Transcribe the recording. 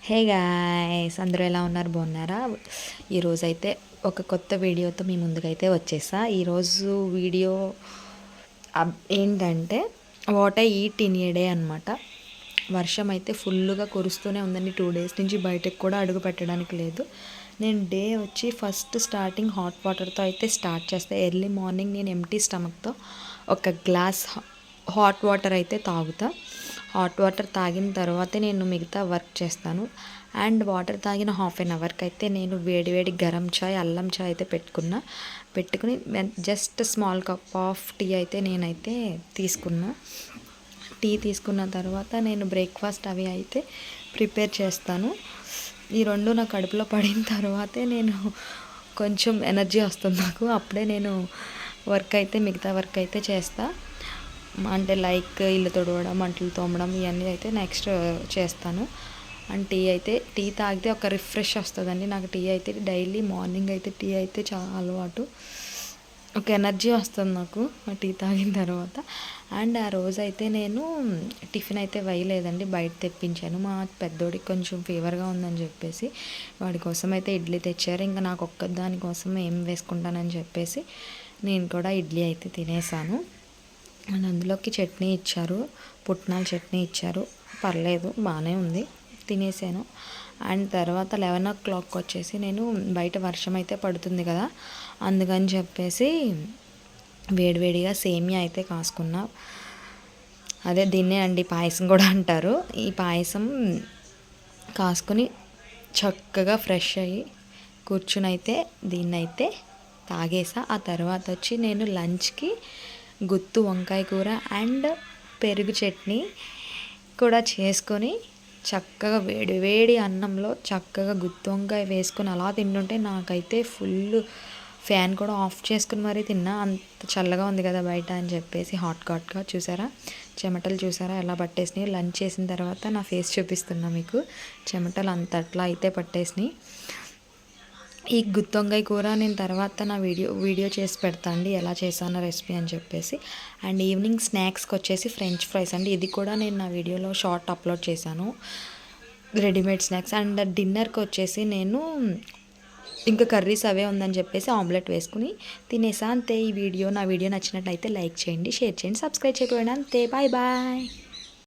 Hey guys, అందరూ ఎలా ఉన్నారు? బాగున్నారా? ఈరోజైతే ఒక కొత్త వీడియోతో మీ ముందుకైతే వచ్చేసా. ఈరోజు వీడియో ఏంటంటే what I eat in a day అనమాట. వర్షం అయితే ఫుల్గా కురుస్తూనే ఉందండి. 2 డేస్ నుంచి బయటకు కూడా అడుగు పెట్టడానికి లేదు. నేను డే వచ్చి ఫస్ట్ స్టార్టింగ్ హాట్ వాటర్తో అయితే స్టార్ట్ చేస్తాను. ఎర్లీ మార్నింగ్ నేను ఎంటీ స్టమక్తో ఒక గ్లాస్ హాట్ వాటర్ అయితే తాగుతా. హాట్ వాటర్ తాగిన తర్వాతే నేను మిగతా వర్క్ చేస్తాను. అండ్ వాటర్ తాగిన హాఫ్ అన్ అవర్కి అయితే నేను వేడివేడి గరం చాయ్, అల్లం చాయ్ అయితే పెట్టుకుని just small cup of tea అయితే నేనైతే తీసుకున్నా. టీ తీసుకున్న తర్వాత నేను బ్రేక్ఫాస్ట్ అవి అయితే ప్రిపేర్ చేస్తాను. ఈ రెండు నా కడుపులో పడిన తర్వాతే నేను కొంచెం ఎనర్జీ వస్తుంది నాకు. అప్పుడే నేను మిగతా వర్క్ అయితే చేస్తా. అంటే లైక్ ఇల్లు తుడవడం, అంట్లు తోమడం ఇవన్నీ అయితే నెక్స్ట్ చేస్తాను. అండ్ టీ తాగితే ఒక రిఫ్రెష్ వస్తుందండి. నాకు టీ అయితే డైలీ మార్నింగ్ అయితే టీ అయితే చాలా అలవాటు. ఒక ఎనర్జీ వస్తుంది నాకు ఆ టీ తాగిన తర్వాత. అండ్ ఆ రోజైతే నేను టిఫిన్ అయితే వేయలేదండి, బయట తెప్పించాను. మా పెద్దోడికి కొంచెం ఫీవర్గా ఉందని చెప్పేసి వాడి కోసం అయితే ఇడ్లీ తెచ్చారు. ఇంకా నాకు దానికోసం ఏం వేసుకుంటానని చెప్పేసి నేను కూడా ఇడ్లీ అయితే తినేసాను. అండ్ అందులోకి చట్నీ ఇచ్చారు, పుట్నాల చట్నీ ఇచ్చారు. పర్లేదు, బాగానే ఉంది, తినేసాను. అండ్ తర్వాత 11 o'clock వచ్చేసి నేను బయట వర్షం అయితే పడుతుంది కదా, అందుకని చెప్పేసి వేడివేడిగా సేమియా అయితే కాసుకున్నా. అదే దీన్నే అండి పాయసం కూడా అంటారు. ఈ పాయసం కాసుకొని చక్కగా ఫ్రెష్ అయ్యి కూర్చుని అయితే దీన్నైతే తాగేసా. ఆ తర్వాత వచ్చి నేను లంచ్కి గుత్తు వంకాయ కూర అండ్ పెరుగు చట్నీ కూడా చేసుకొని చక్కగా వేడి అన్నంలో చక్కగా గుత్తి వంకాయ వేసుకొని అలా తింటుంటే నాకైతే ఫుల్ ఫ్యాన్ కూడా ఆఫ్ చేసుకుని మరీ తిన్నా. అంత చల్లగా ఉంది కదా బయట అని చెప్పేసి హాట్గా చూసారా, చెమటలు చూసారా ఎలా పట్టేసినాయి. లంచ్ చేసిన తర్వాత నా ఫేస్ చూపిస్తున్నా మీకు. చెమటలు అంతట్లా అయితే పట్టేసినాయి. ఈ గుత్తి వంకాయ కూర నేను తర్వాత నా వీడియో చేసి పెడతా అండి, ఎలా చేశానో రెసిపీ అని చెప్పేసి. అండ్ ఈవినింగ్ స్నాక్స్కి వచ్చేసి ఫ్రెంచ్ ఫ్రైస్ అండి. ఇది కూడా నేను నా వీడియోలో షార్ట్ అప్లోడ్ చేశాను, రెడీమేడ్ స్నాక్స్. అండ్ డిన్నర్కి వచ్చేసి నేను ఇంకా కర్రీస్ అవే ఉందని చెప్పేసి ఆమ్లెట్ వేసుకుని తినేసా. అంతే. నా వీడియో నచ్చినట్లయితే లైక్ చేయండి, షేర్ చేయండి, సబ్స్క్రైబ్ చేయకపోయినా అంతే. బాయ్.